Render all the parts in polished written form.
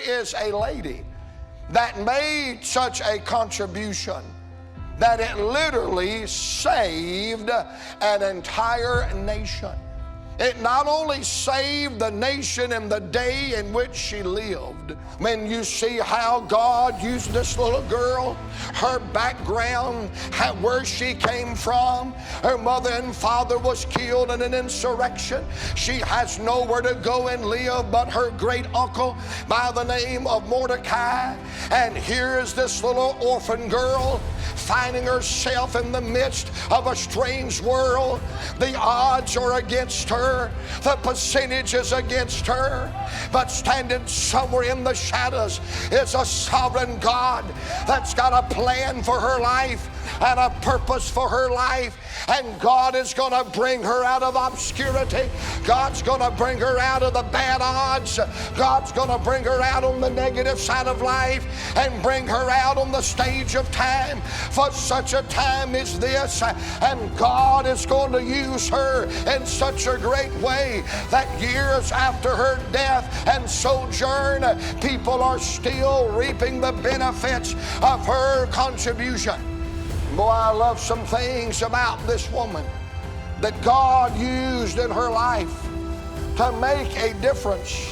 is a lady that made such a contribution that it literally saved an entire nation. It not only saved the nation in the day in which she lived. When you see how God used this little girl, her background, where she came from, her mother and father was killed in an insurrection. She has nowhere to go and live but her great uncle by the name of Mordecai. And here is this little orphan girl finding herself in the midst of a strange world. The odds are against her. The percentage is against her. But standing somewhere in the shadows is a sovereign God that's got a plan for her life and a purpose for her life. And God is going to bring her out of obscurity. God's going to bring her out of the bad odds. God's going to bring her out on the negative side of life and bring her out on the stage of time for such a time as this. And God is going to use her in such a great way that years after her death and sojourn, people are still reaping the benefits of her contribution. Boy, I love some things about this woman that God used in her life to make a difference,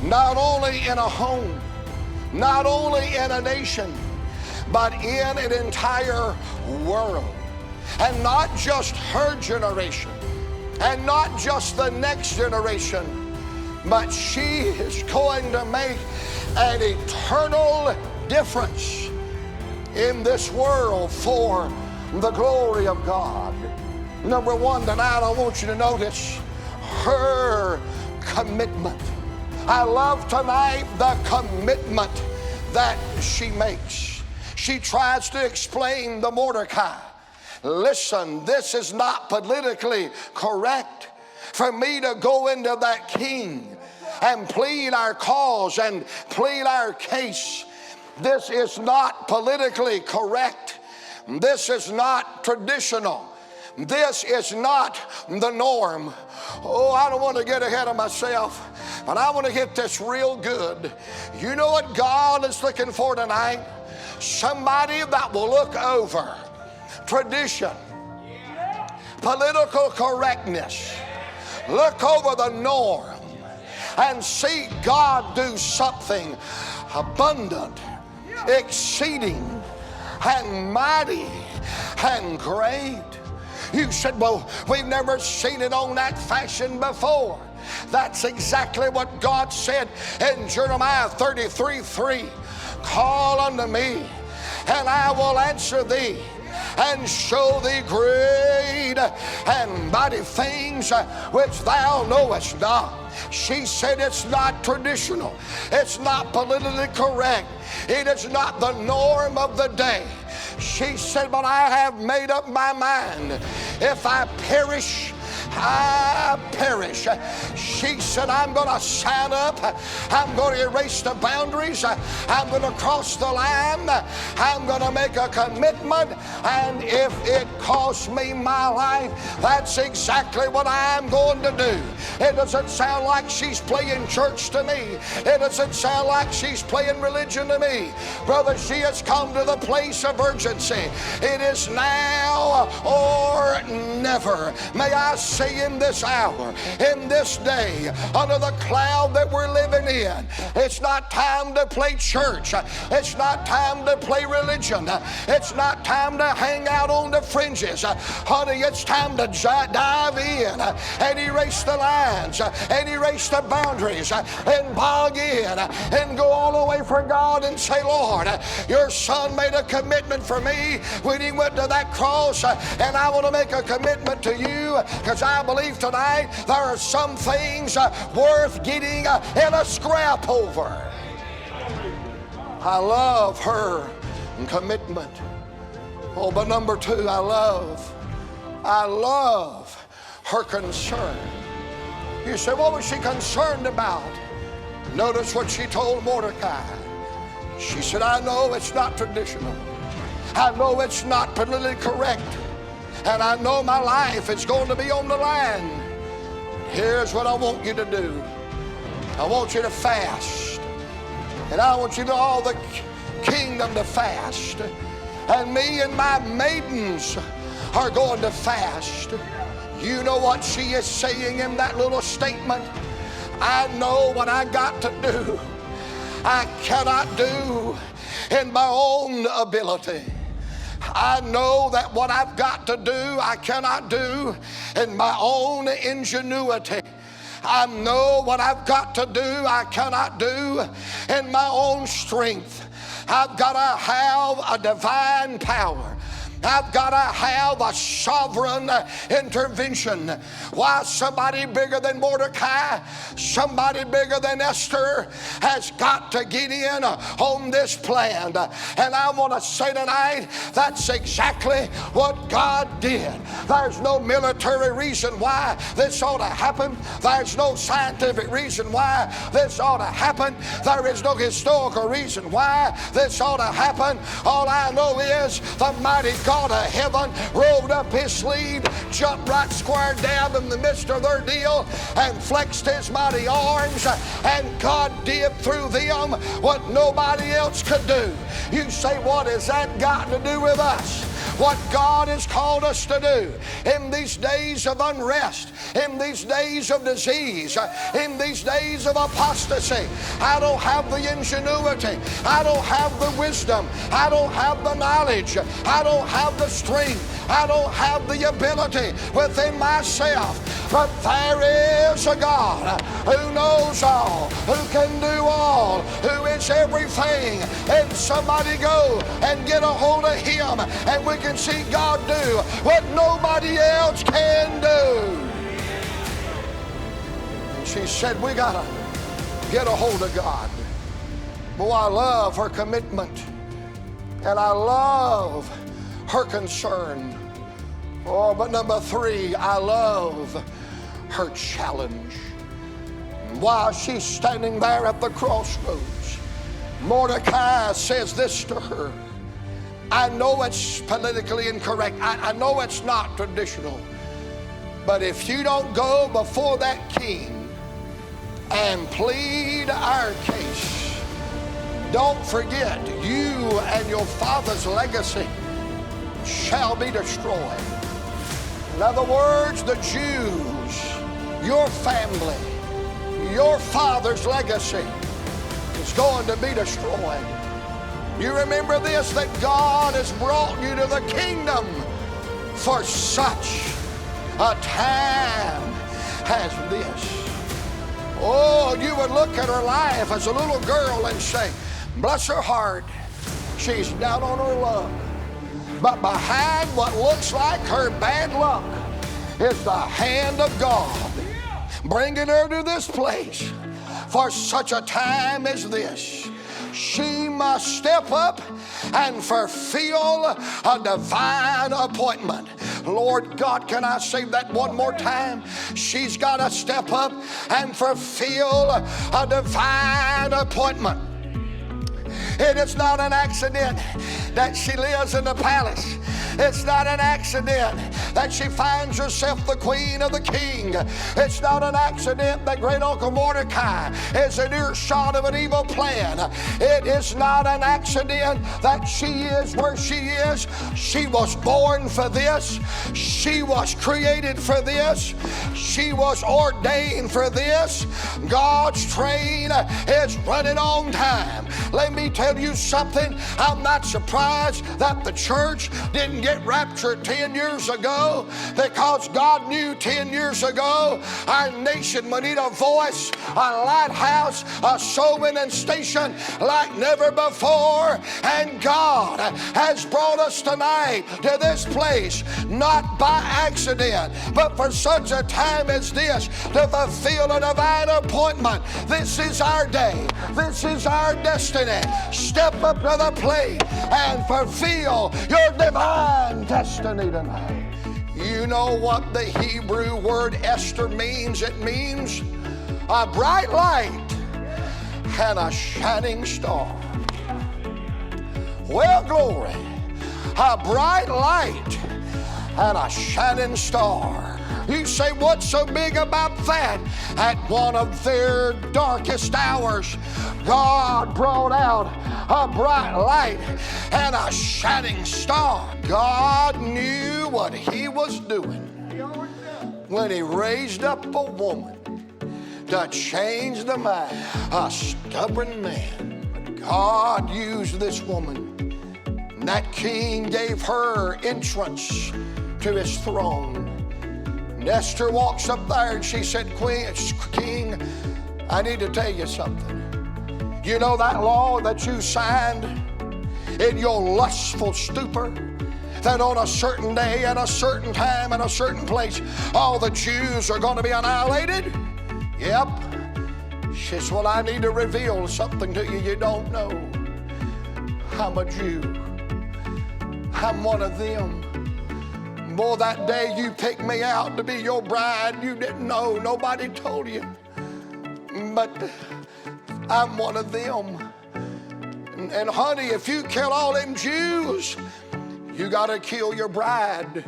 not only in a home, not only in a nation, but in an entire world. And not just her generation, and not just the next generation, but she is going to make an eternal difference in this world for the glory of God. Number one tonight, I want you to notice her commitment. I love tonight the commitment that she makes. She tries to explain to Mordecai, listen, this is not politically correct for me to go into that king and plead our cause and plead our case. This is not politically correct. This is not traditional. This is not the norm. Oh, I don't want to get ahead of myself, but I want to get this real good. You know what God is looking for tonight? Somebody that will look over tradition, political correctness, look over the norm, and see God do something abundant, exceeding and mighty and great. You said, well, we've never seen it on that fashion before. That's exactly what God said in Jeremiah 33:3. Call unto me, and I will answer thee, and show thee great and mighty things which thou knowest not. She said it's not traditional. It's not politically correct. It is not the norm of the day. She said, but I have made up my mind. If I perish, I perish. She said, I'm going to sign up. I'm going to erase the boundaries. I'm going to cross the line. I'm going to make a commitment. And if it costs me my life, that's exactly what I'm going to do. It doesn't sound like she's playing church to me. It doesn't sound like she's playing religion to me. Brother, she has come to the place of urgency. It is now or never. May I say in this hour, in this day, under the cloud that we're living in, it's not time to play church. It's not time to play religion. It's not time to hang out on the fringes. Honey, it's time to dive in and erase the lines and erase the boundaries and bog in and go all the way for God and say, Lord, your son made a commitment for me when he went to that cross, and I want to make a commitment to you, because I believe tonight there are some things worth getting in a scrap over. I love her commitment. Oh, but number two, I love her concern. You say, what was she concerned about? Notice what she told Mordecai. She said, I know it's not traditional. I know it's not politically correct. And I know my life is going to be on the line. Here's what I want you to do. I want you to fast. And I want you to all the kingdom to fast. And me and my maidens are going to fast. You know what she is saying in that little statement? I know what I got to do, I cannot do in my own ability. I know that what I've got to do, I cannot do in my own ingenuity. I know what I've got to do, I cannot do in my own strength. I've got to have a divine power. I've got to have a sovereign intervention. Why, somebody bigger than Mordecai, somebody bigger than Esther has got to get in on this plan. And I want to say tonight, that's exactly what God did. There's no military reason why this ought to happen. There's no scientific reason why this ought to happen. There is no historical reason why this ought to happen. All I know is the mighty God of heaven rolled up his sleeve, jumped right square dab in the midst of their deal, and flexed his mighty arms, and God did through them what nobody else could do. You say, what has that got to do with us? What God has called us to do in these days of unrest, in these days of disease, in these days of apostasy. I don't have the ingenuity, I don't have the wisdom, I don't have the knowledge, I don't have the strength, I don't have the ability within myself. But there is a God who knows all, who can do all, who is everything. And somebody go and get a hold of him, and we can see God do what nobody else can do. And she said, we got to get a hold of God. Boy, I love her commitment, and I love her concern. Oh, but number three, I love her challenge. While she's standing there at the crossroads, Mordecai says this to her. I know it's politically incorrect. I know it's not traditional. But if you don't go before that king and plead our case, don't forget, you and your father's legacy shall be destroyed. In other words, the Jews, your family, your father's legacy is going to be destroyed. You remember this, that God has brought you to the kingdom for such a time as this. Oh, you would look at her life as a little girl and say, bless her heart, she's down on her luck. But behind what looks like her bad luck is the hand of God bringing her to this place for such a time as this. She must step up and fulfill a divine appointment. Lord God, can I say that one more time? She's got to step up and fulfill a divine appointment. It is not an accident that she lives in the palace. It's not an accident that she finds herself the queen of the king. It's not an accident that great uncle Mordecai is an earshot of an evil plan. It is not an accident that she is where she is. She was born for this. She was created for this. She was ordained for this. God's train is running on time. Let me tell you something. I'm not surprised that the church didn't get raptured 10 years ago, because God knew 10 years ago our nation would need a voice, a lighthouse, a soul winning station like never before. And God has brought us tonight to this place, not by accident, but for such a time as this, to fulfill a divine appointment. This is our day. This is our destiny. Step up to the plate and fulfill your divine destiny tonight. You know what the Hebrew word Esther means? It means a bright light and a shining star. Well, glory. A bright light and a shining star. You say, what's so big about that? At one of their darkest hours, God brought out a bright light and a shining star. God knew what he was doing when he raised up a woman to change the mind, a stubborn man. But God used this woman, and that king gave her entrance to his throne. And Esther walks up there and she said, King, I need to tell you something. You know that law that you signed in your lustful stupor, that on a certain day and a certain time and a certain place, all the Jews are going to be annihilated? Yep. She says, well, I need to reveal something to you you don't know. I'm a Jew. I'm one of them. Boy, that day you picked me out to be your bride, you didn't know. Nobody told you. But I'm one of them. And honey, if you kill all them Jews, you got to kill your bride.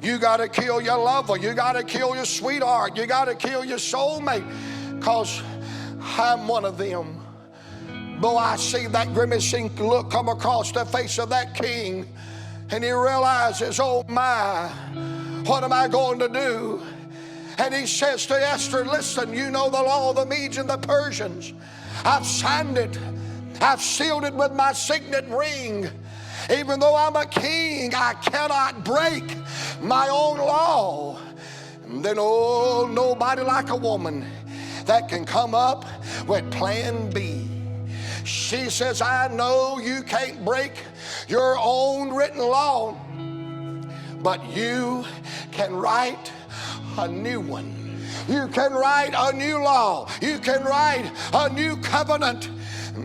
You got to kill your lover. You got to kill your sweetheart. You got to kill your soulmate, because I'm one of them. Boy, I see that grimacing look come across the face of that king, and he realizes, oh my, what am I going to do? And he says to Esther, listen, you know the law of the Medes and the Persians. I've signed it. I've sealed it with my signet ring. Even though I'm a king, I cannot break my own law. And then, oh, nobody like a woman that can come up with plan B. She says, I know you can't break your own written law, but you can write a new one. You can write a new law. You can write a new covenant.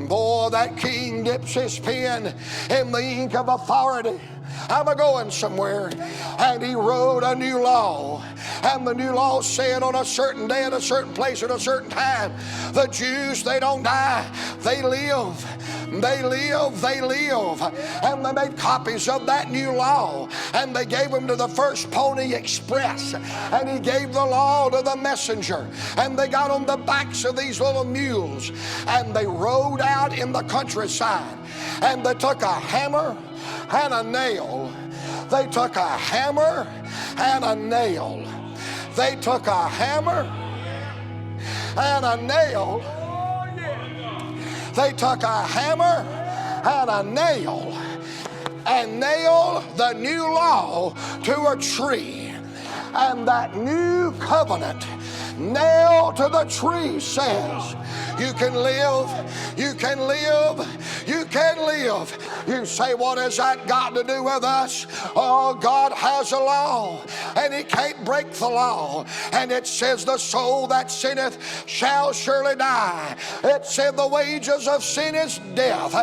Boy, that king dips his pen in the ink of authority. I'm a-going somewhere. And he wrote a new law. And the new law said on a certain day, at a certain place, at a certain time, the Jews, they don't die, they live. They live, they live. And they made copies of that new law, and they gave them to the first Pony Express, and he gave the law to the messenger, and they got on the backs of these little mules, and they rode out in the countryside, and they took a hammer and a nail. They took a hammer and a nail. They took a hammer and a nail. They took a hammer and a nail and nailed the new law to a tree. And that new covenant nailed to the tree says, you can live, you can live, you can live. You say, what has that got to do with us? Oh, God has a law, and he can't break the law. And it says, the soul that sinneth shall surely die. It said, the wages of sin is death,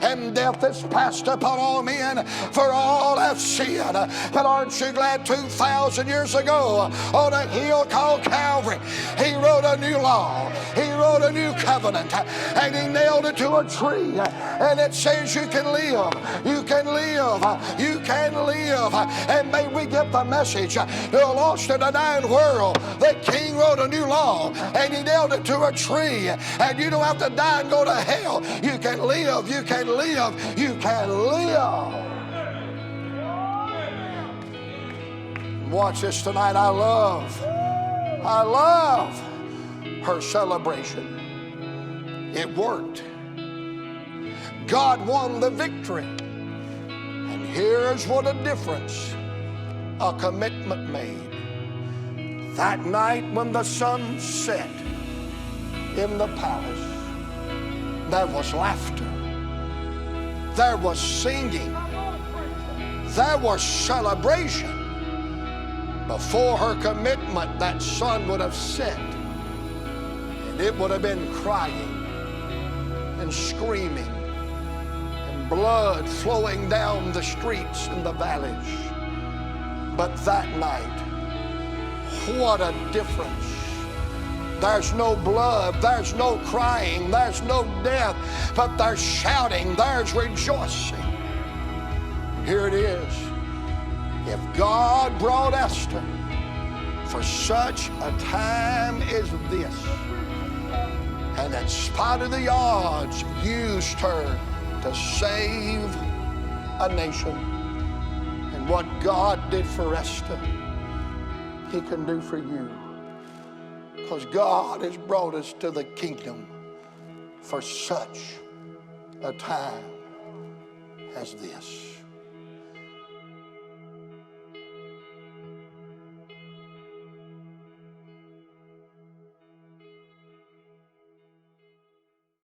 and death is passed upon all men, for all have sinned. But aren't you glad 2,000 years ago on a hill called Calvary, he wrote a new law, he wrote a new covenant, and he nailed it to a tree, and it says you can live, you can live, you can live. And may we get the message to a lost and a dying world. The king wrote a new law, and he nailed it to a tree, and you don't have to die and go to hell. You can live, you can live, you can live. Watch this tonight. I love her celebration. It worked. God won the victory. And here's what a difference a commitment made. That night when the sun set in the palace, there was laughter. There was singing. There was celebration. Before her commitment, that sun would have set, and it would have been crying and screaming and blood flowing down the streets and the valleys. But that night, what a difference. There's no blood, there's no crying, there's no death, but there's shouting, there's rejoicing. Here it is. If God brought Esther for such a time as this. And in spite of the odds, used her to save a nation. And what God did for Esther, He can do for you. Because God has brought us to the kingdom for such a time as this.